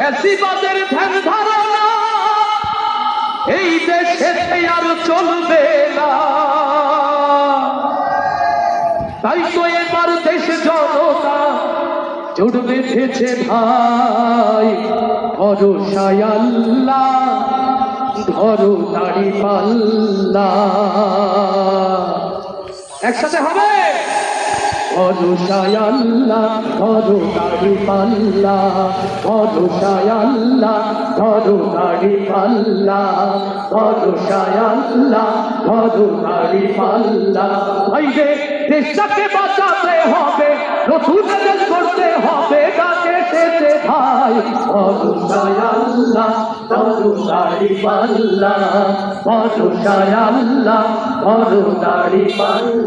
ফ্যাসিবাদের ধ্যান ধারণা এই দেশে আর চলবে না। তাই তো এবার দেশ জনতা জোট বেঁধেছে ভাই, ভরসায় আল্লাহ ধরো দাড়ি পাল্লা। একসাথে হবে, ভরসায় আল্লাহ ধরো দাড়ি পাল্লা, ভরসায় আল্লাহ ধরো দাড়ি পাল্লা, ভরসায় আল্লাহ ধরো দাড়ি পাল্লা। ভাইরে দেশটাকে বাঁচাতে হবে, নতুন দেশ করতে হবে, ডাকে সেতে ভাই, ভরসায় আল্লাহ ধরো দাড়ি পাল্লা, ভরসায় আল্লাহ ধরো দাড়ি পাল্লা।